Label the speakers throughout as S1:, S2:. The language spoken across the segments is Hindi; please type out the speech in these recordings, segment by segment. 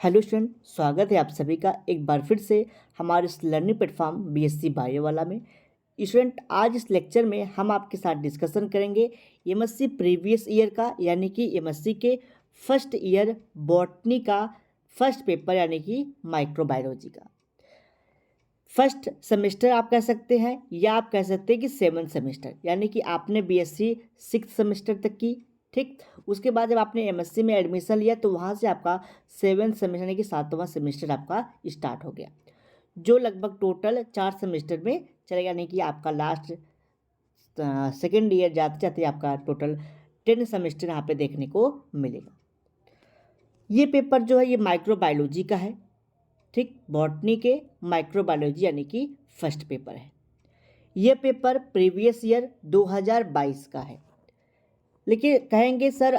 S1: हेलो स्टूडेंट, स्वागत है आप सभी का एक बार फिर से हमारे इस लर्निंग प्लेटफॉर्म बीएससी बायो वाला में। स्टूडेंट, आज इस लेक्चर में हम आपके साथ डिस्कशन करेंगे एमएससी प्रीवियस ईयर का, यानी कि एमएससी के फर्स्ट ईयर बॉटनी का फर्स्ट पेपर, यानी कि माइक्रोबायोलॉजी का फर्स्ट सेमेस्टर आप कह सकते हैं, या आप कह सकते हैं कि 7th सेमेस्टर, यानी कि आपने बीएससी 6th सेमेस्टर तक की। ठीक, उसके बाद जब आपने एमएससी में एडमिशन लिया तो वहाँ से आपका 7th सेमेस्टर यानी कि 7वां सेमेस्टर आपका स्टार्ट हो गया, जो लगभग टोटल 4 सेमेस्टर में चलेगा, यानी कि आपका लास्ट सेकेंड ईयर जाते जाते आपका टोटल 10 सेमेस्टर यहाँ पे देखने को मिलेगा। ये पेपर जो है ये माइक्रोबायोलॉजी का है। ठीक, बॉटनी के माइक्रोबायोलॉजी यानी कि फर्स्ट पेपर है। ये पेपर प्रीवियस ईयर 2022 का है। लेकिन कहेंगे सर,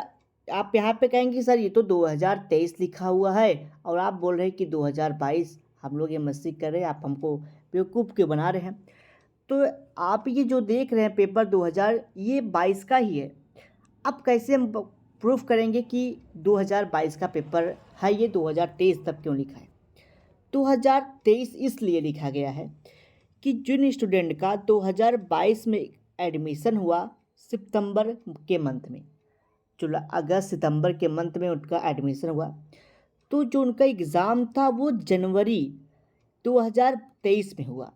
S1: आप यहाँ पे कहेंगे सर ये तो 2023 लिखा हुआ है और आप बोल रहे हैं कि 2022, हम लोग ये मस्ती कर रहे हैं, आप हमको बेवकूफ़ क्यों बना रहे हैं। तो आप ये जो देख रहे हैं पेपर 2022 का ही है। अब कैसे हम प्रूफ करेंगे कि 2022 का पेपर है, ये 2023 तब क्यों लिखा है। 2023 इसलिए लिखा गया है कि जिन स्टूडेंट का 2022 में एडमिशन हुआ सितंबर के मंथ में, जुलाई अगस्त सितंबर के मंथ में उनका एडमिशन हुआ, तो जो उनका एग्ज़ाम था वो जनवरी 2023 में हुआ।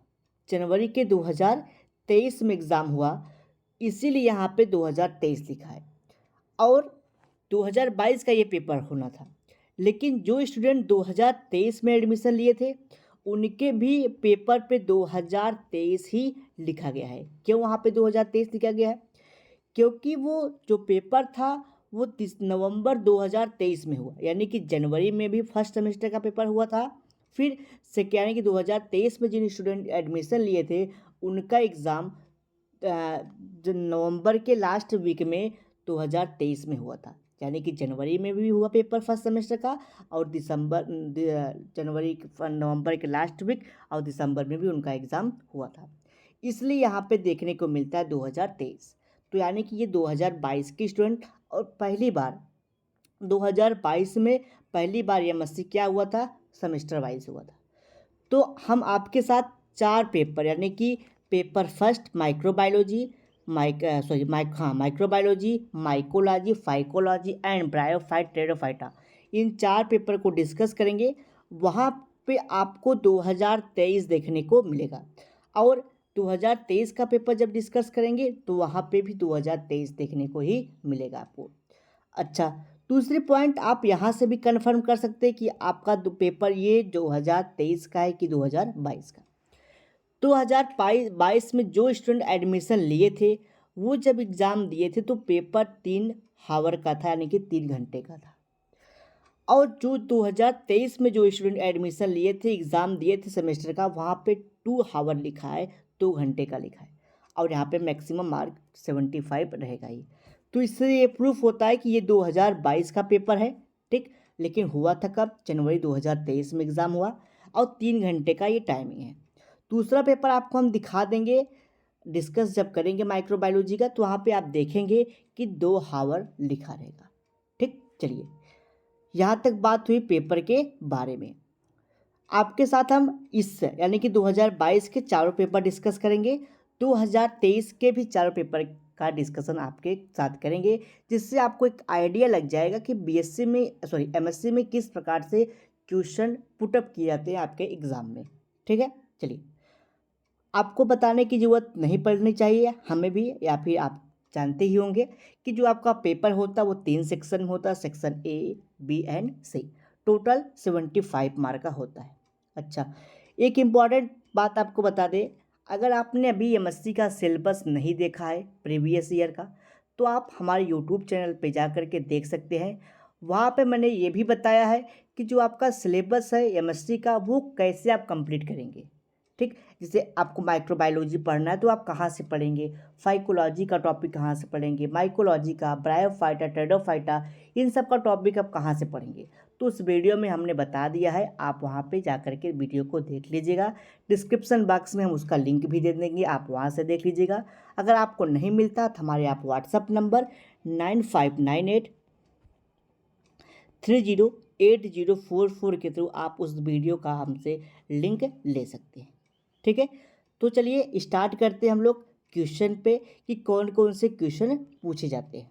S1: जनवरी के 2023 में एग्ज़ाम हुआ, इसीलिए यहाँ पे 2023 लिखा है और 2022 का ये पेपर होना था। लेकिन जो स्टूडेंट 2023 में एडमिशन लिए थे उनके भी पेपर पे 2023 ही लिखा गया है। क्यों वहाँ पे 2023 लिखा गया है? क्योंकि वो जो पेपर था वो 30 नवंबर 2023 में हुआ, यानी कि जनवरी में भी फर्स्ट सेमेस्टर का पेपर हुआ था। फिर यानी कि 2023 में जिन स्टूडेंट एडमिशन लिए थे उनका एग्ज़ाम जो नवंबर के लास्ट वीक में 2023 में हुआ था, यानी कि जनवरी में भी हुआ पेपर फर्स्ट सेमेस्टर का और नवंबर के लास्ट वीक और दिसंबर में भी उनका एग्ज़ाम हुआ था। इसलिए यहाँ पे देखने को मिलता है 2023। तो यानी कि ये 2022 के स्टूडेंट और पहली बार 2022 में पहली बार एमएससी क्या हुआ था, सेमेस्टर वाइज हुआ था। तो हम आपके साथ 4 पेपर, यानी कि paper first microbiology, microbiology, mycology, phycology and bryophyte pteridophyta, इन 4 पेपर को डिस्कस करेंगे। वहाँ पे आपको 2023 देखने को मिलेगा और 2023 का पेपर जब डिस्कस करेंगे तो वहाँ पे भी 2023 देखने को ही मिलेगा आपको। अच्छा, दूसरी पॉइंट आप यहाँ से भी कंफर्म कर सकते हैं कि आपका पेपर ये 2023 का है कि 2022 का। 2022 में जो स्टूडेंट एडमिशन लिए थे वो जब एग्ज़ाम दिए थे तो पेपर 3 हावर का था, यानी कि 3 घंटे का था। और जो 2023 में जो स्टूडेंट एडमिशन लिए थे, एग्ज़ाम दिए थे सेमेस्टर का, वहाँ पे 2 हावर लिखा है, 2 घंटे का लिखा है और यहाँ पे मैक्सिमम मार्क 75 रहेगा ही। तो इससे ये प्रूफ होता है कि ये 2022 का पेपर है। ठीक, लेकिन हुआ था कब? जनवरी 2023 में एग्ज़ाम हुआ और 3 घंटे का ये टाइमिंग है। दूसरा पेपर आपको हम दिखा देंगे, डिस्कस जब करेंगे माइक्रोबायोलॉजी का, तो वहाँ पे आप देखेंगे कि 2 हावर लिखा रहेगा। ठीक, चलिए, यहाँ तक बात हुई पेपर के बारे में। आपके साथ हम इस यानी कि 2022 के चारों पेपर डिस्कस करेंगे, 2023 के भी चारों पेपर का डिस्कशन आपके साथ करेंगे, जिससे आपको एक आइडिया लग जाएगा कि एमएससी में किस प्रकार से क्वेश्चन पुटअप किए जाते हैं आपके एग्ज़ाम में। ठीक है, चलिए, आपको बताने की ज़रूरत नहीं पड़नी चाहिए हमें भी, या फिर आप जानते ही होंगे कि जो आपका पेपर होता है वो 3 सेक्शन में होता है, section A, B and C. Total 75 mark का होता है। अच्छा, एक इम्पॉर्टेंट बात आपको बता दें, अगर आपने अभी एमएससी का सिलेबस नहीं देखा है प्रीवियस ईयर का, तो आप हमारे यूट्यूब चैनल पे जा कर के देख सकते हैं। वहाँ पे मैंने ये भी बताया है कि जो आपका सिलेबस है एमएससी का वो कैसे आप कंप्लीट करेंगे। ठीक, जैसे आपको माइक्रोबायोलॉजी पढ़ना है तो आप कहाँ से पढ़ेंगे, फाइकोलॉजी का टॉपिक कहाँ से पढ़ेंगे, माइकोलॉजी का, ब्रायोफाइटा, टेरोफाइटा, इन सब का टॉपिक आप कहाँ से पढ़ेंगे। तो उस वीडियो में हमने बता दिया है, आप वहाँ पे जा कर के वीडियो को देख लीजिएगा। डिस्क्रिप्शन बॉक्स में हम उसका लिंक भी दे देंगे, आप वहाँ से देख लीजिएगा। अगर आपको नहीं मिलता तो हमारे आप व्हाट्सअप नंबर 9598 30 8044 के थ्रू आप उस वीडियो का हमसे लिंक ले सकते हैं। ठीक है, तो चलिए स्टार्ट करते हैं हम लोग क्वेश्चन पे कि कौन कौन से क्वेश्चन पूछे जाते हैं।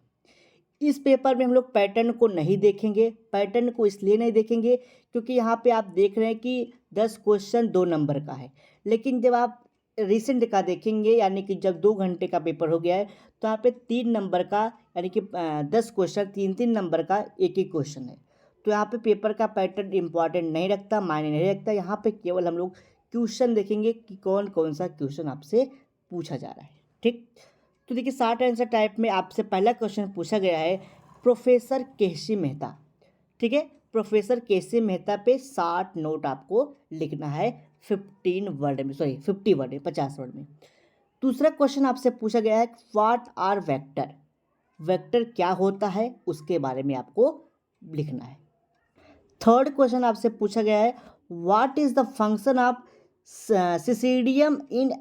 S1: इस पेपर में हम लोग पैटर्न को नहीं देखेंगे। पैटर्न को इसलिए नहीं देखेंगे क्योंकि यहाँ पे आप देख रहे हैं कि 10 क्वेश्चन 2 नंबर का है, लेकिन जब आप रिसेंट का देखेंगे यानी कि जब 2 घंटे का पेपर हो गया है तो यहाँ पे 3 नंबर का यानी कि 10 क्वेश्चन 3-3 नंबर का एक ही क्वेश्चन है। तो यहाँ पे पेपर का पैटर्न इंपॉर्टेंट नहीं रखता, मायने नहीं रखता। यहाँ पे केवल हम लोग क्वेश्चन देखेंगे कि कौन कौन सा क्वेश्चन आपसे पूछा जा रहा है। ठीक, तो देखिए शॉर्ट आंसर टाइप में आपसे पहला क्वेश्चन पूछा गया है प्रोफेसर केसी मेहता। ठीक है, प्रोफेसर केसी मेहता पे 60 नोट आपको लिखना है 15 वर्ड में, सॉरी 50 वर्ड में, 50 वर्ड में। दूसरा क्वेश्चन आपसे पूछा गया है व्हाट आर वेक्टर। वेक्टर क्या होता है उसके बारे में आपको लिखना है। थर्ड क्वेश्चन आपसे पूछा गया है what is the function of isidium in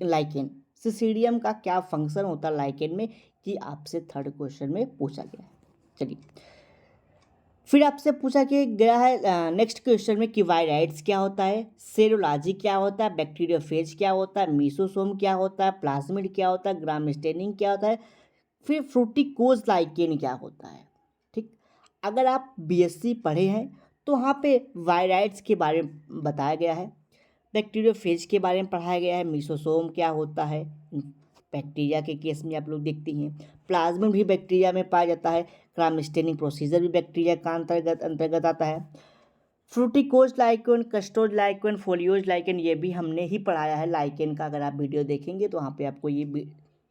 S1: lichen. Isidium का क्या फंक्शन होता है लाइकेन में, कि आपसे थर्ड क्वेश्चन में पूछा गया है। चलिए, फिर आपसे पूछा कि गया है नेक्स्ट क्वेश्चन में कि वायराइड्स क्या होता है, सेरोलॉजी क्या होता है, बैक्टीरियोफेज क्या होता है, मीसोसोम क्या होता है, प्लाज्मिड क्या होता है, ग्राम स्टेनिंग क्या होता है, फिर फ्रूटिकोज लाइकेन क्या होता है। ठीक, अगर आप बीएससी पढ़े हैं तो वहाँ पे वायराइड्स के बारे में बताया गया है, बैक्टीरियोफेज के बारे में पढ़ाया गया है, मीसोसोम क्या होता है, बैक्टीरिया के केस में आप लोग देखते हैं, प्लाज्मिड भी बैक्टीरिया में पाया जाता है, ग्राम स्टेनिंग प्रोसीजर भी बैक्टीरिया का अंतर्गत आता है, fruticose lichen, crustose lichen, foliose lichen ये भी हमने ही पढ़ाया है लाइकेन का। अगर आप वीडियो देखेंगे तो वहाँ पे आपको ये भी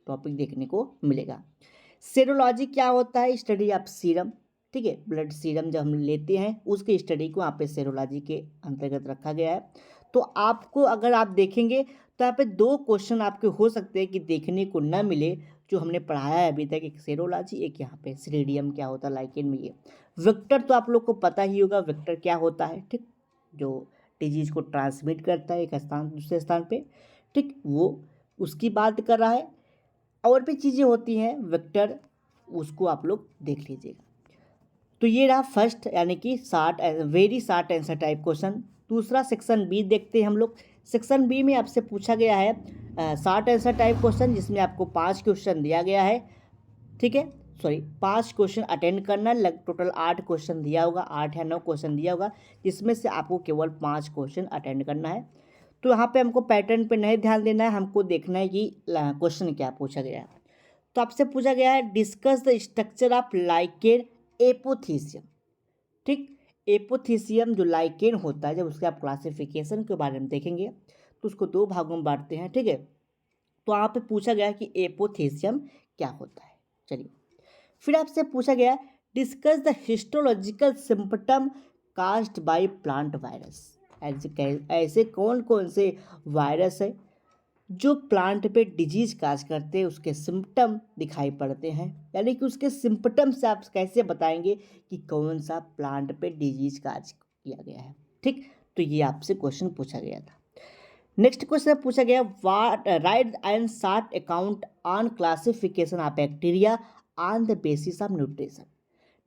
S1: टॉपिक देखने को मिलेगा। सेरोलॉजी क्या होता है, स्टडी ऑफ सीरम। ठीक है, ब्लड सीरम जब हम लेते हैं उसकी स्टडी को यहाँ पे सेरोलॉजी के अंतर्गत रखा गया है। तो आपको अगर आप देखेंगे तो यहाँ पे 2 क्वेश्चन आपके हो सकते हैं कि देखने को न मिले जो हमने पढ़ाया है अभी तक, एक सेरोलॉजी, एक यहाँ पे सीरिडियम क्या होता है लाइकेन में। ये वेक्टर तो आप लोग को पता ही होगा वेक्टर क्या होता है। ठीक, जो डिजीज को ट्रांसमिट करता है एक स्थान दूसरे स्थान पे। ठीक, वो उसकी बात कर रहा है। और भी चीज़ें होती हैं वेक्टर, उसको आप लोग देख लीजिएगा। तो ये रहा फर्स्ट यानी कि very short answer type question. दूसरा सेक्शन बी देखते हैं हम लोग। सेक्शन बी में आपसे पूछा गया है शॉर्ट आंसर टाइप क्वेश्चन, जिसमें आपको 5 क्वेश्चन दिया गया है। ठीक है, सॉरी 5 क्वेश्चन अटेंड करना, टोटल 8 क्वेश्चन दिया होगा, 8 या 9 क्वेश्चन दिया होगा, जिसमें से आपको केवल 5 क्वेश्चन अटेंड करना है। तो यहाँ पे हमको पैटर्न पे नहीं ध्यान देना है, हमको देखना है कि क्वेश्चन क्या पूछा गया है। तो आपसे पूछा गया है discuss the structure of lichen apothecium. ठीक, एपोथीसियम जो लाइकेन होता है, जब उसके आप क्लासिफिकेशन के बारे में देखेंगे तो उसको 2 भागों में बांटते हैं। ठीक है, तो यहाँ पे पूछा गया कि एपोथीसियम क्या होता है। चलिए, फिर आपसे पूछा गया discuss the histological symptom caused by plant virus. ऐसे कौन कौन से वायरस है जो प्लांट पे डिजीज काज करते हैं, उसके सिम्पटम दिखाई पड़ते हैं, यानी कि उसके सिम्पटम से आप कैसे बताएंगे कि कौन सा प्लांट पे डिजीज काज किया गया है। ठीक, तो ये आपसे क्वेश्चन पूछा गया था। नेक्स्ट क्वेश्चन पूछा गया what right and short account on classification of bacteria on the basis of nutrition.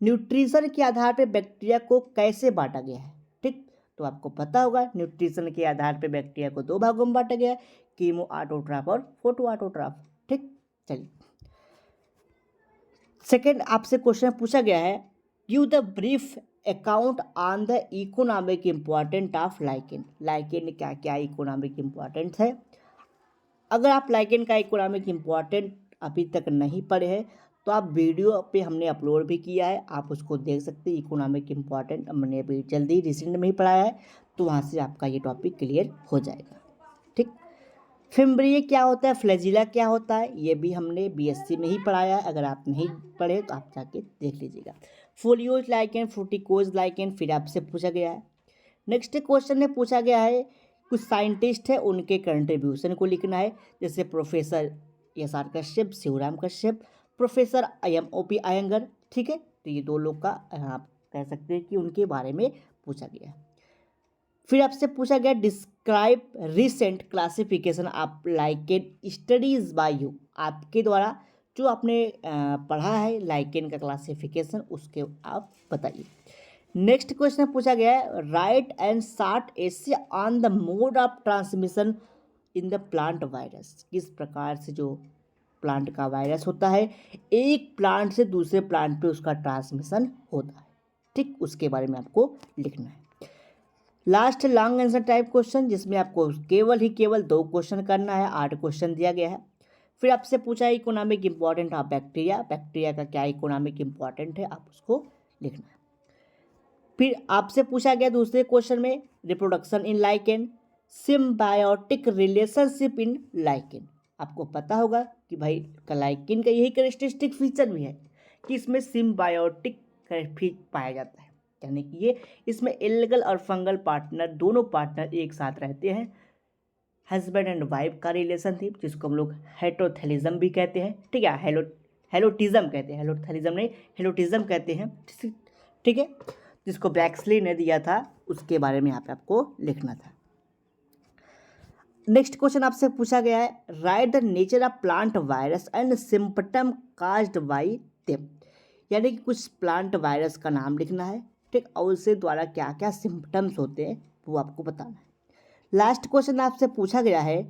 S1: Nutrition के आधार पर बैक्टीरिया को कैसे बांटा गया है। ठीक, तो आपको पता होगा न्यूट्रिशन के आधार पर बैक्टीरिया को 2 भागों में बांटा गया है, कीमो ऑटोट्रॉफ और फोटो ऑटोट्रॉफ। ठीक, चलिए सेकंड आपसे क्वेश्चन पूछा गया है give the brief account on the economic important of lichen. Lichen क्या क्या इकोनॉमिक इम्पोर्टेंट है। अगर आप लाइकेन का इकोनॉमिक इम्पोर्टेंट अभी तक नहीं पढ़े हैं तो आप वीडियो पे हमने अपलोड भी किया है, आप उसको देख सकते हैं। इकोनॉमिक इम्पोर्टेंट हमने अभी जल्दी रिसेंट में ही पढ़ाया है, तो वहाँ से आपका ये टॉपिक क्लियर हो जाएगा। ठीक, फिम्ब्रिया क्या होता है, फ्लैजिला क्या होता है, ये भी हमने बीएससी में ही पढ़ाया है। अगर आप नहीं पढ़े तो आप जाके देख लीजिएगा। फोलियोज लाइकेन, फ्रूटिकोज लाइकेन फिर आपसे पूछा गया है। नेक्स्ट क्वेश्चन में पूछा गया है कुछ साइंटिस्ट है उनके कंट्रीब्यूशन को लिखना है, जैसे professor S R. Kashyap, Shivram Kashyap, professor M O P. Iyengar. ठीक है, तो ये 2 लोग का आप कह सकते हैं कि उनके बारे में पूछा गया है। फिर आपसे पूछा गया describe recent classification of lichen studies by you. आपके द्वारा जो आपने पढ़ा है लाइकेन का क्लासिफिकेशन, उसके आप बताइए। नेक्स्ट क्वेश्चन पूछा गया है, right and short essay on the mode of transmission in the plant virus. किस प्रकार से जो प्लांट का वायरस होता है, एक प्लांट से दूसरे प्लांट पे उसका ट्रांसमिशन होता है, ठीक, उसके बारे में आपको लिखना है। Last long answer type question, जिसमें आपको केवल 2 क्वेश्चन करना है, 8 क्वेश्चन दिया गया है। फिर आपसे पूछा है economic important of bacteria, bacteria का क्या इकोनॉमिक इंपॉर्टेंट है, आप उसको लिखना है। फिर आपसे पूछा गया दूसरे क्वेश्चन में, reproduction in lichen, symbiotic relationship in lichen. आपको पता होगा कि भाई लाइकेन का यही कैरेक्टरिस्टिक फीचर भी है कि इसमें सिम्बायोटिक पाया जाता है, यानी कि ये इसमें एल्गल और फंगल पार्टनर, दोनों पार्टनर एक साथ रहते हैं। हस्बैंड एंड वाइफ का रिलेशनशिप, जिसको हम लोग हेटोथेलिज्म भी कहते हैं, ठीक है, हेलोटिज्म कहते हैं, हेलोथेलिज्म नहीं, हेलोटिज्म कहते हैं, ठीक है, जिसको ब्रैक्सली ने दिया था, उसके बारे में यहाँ पे आपको लिखना था। नेक्स्ट क्वेश्चन आपसे पूछा गया है, right the nature of plant virus and symptom caused by them, यानी कि कुछ प्लांट वायरस का नाम लिखना है, ठीक, और उससे द्वारा क्या क्या सिम्पटम्स होते हैं वो आपको बताना है। लास्ट क्वेश्चन आपसे पूछा गया है,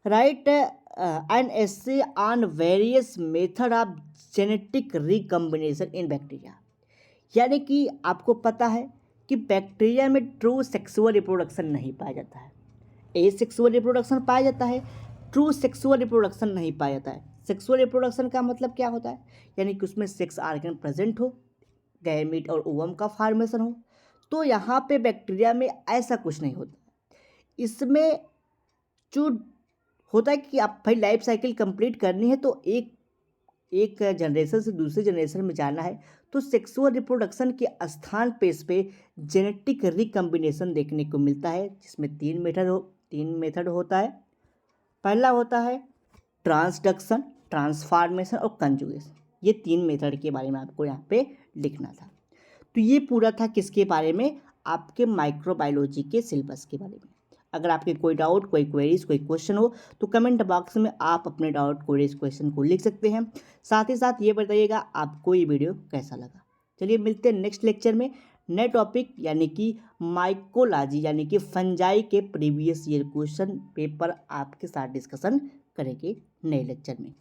S1: right an essay on various method of genetic recombination in bacteria, यानी कि आपको पता है कि बैक्टीरिया में ट्रू सेक्सुअल रिप्रोडक्शन नहीं पाया जाता है, एसेक्सुअल रिप्रोडक्शन पाया जाता है, ट्रू सेक्सुअल रिप्रोडक्शन नहीं पाया जाता है। सेक्सुअल रिप्रोडक्शन का मतलब क्या होता है, यानी कि उसमें सेक्स आर्गन प्रेजेंट हो, गैमीट और ओवम का फॉर्मेशन हो। तो यहाँ पे बैक्टीरिया में ऐसा कुछ नहीं होता। इसमें जो होता है कि आप भाई लाइफ साइकिल कंप्लीट करनी है, तो एक जनरेशन से दूसरे जनरेशन में जाना है, तो सेक्सुअल रिप्रोडक्शन के स्थान पे इस पे जेनेटिक रिकम्बिनेशन देखने को मिलता है, जिसमें 3 मेथड होता है। पहला होता है ट्रांसडक्शन, ट्रांसफॉर्मेशन और कंजुगेशन। ये 3 मेथड के बारे में आपको यहाँ पे लिखना था। तो ये पूरा था किसके बारे में, आपके माइक्रोबायोलॉजी के सिलेबस के बारे में। अगर आपके कोई डाउट, कोई क्वेरीज, कोई क्वेश्चन हो तो कमेंट बॉक्स में आप अपने डाउट, क्वेरीज, क्वेश्चन को लिख सकते हैं। साथ ही साथ ये बताइएगा आपको ये वीडियो कैसा लगा। चलिए मिलते हैं नेक्स्ट लेक्चर में नए टॉपिक, यानी कि माइकोलॉजी, यानी कि फंजाई के प्रीवियस ईयर क्वेश्चन पेपर आपके साथ डिस्कशन करेंगे नए लेक्चर में।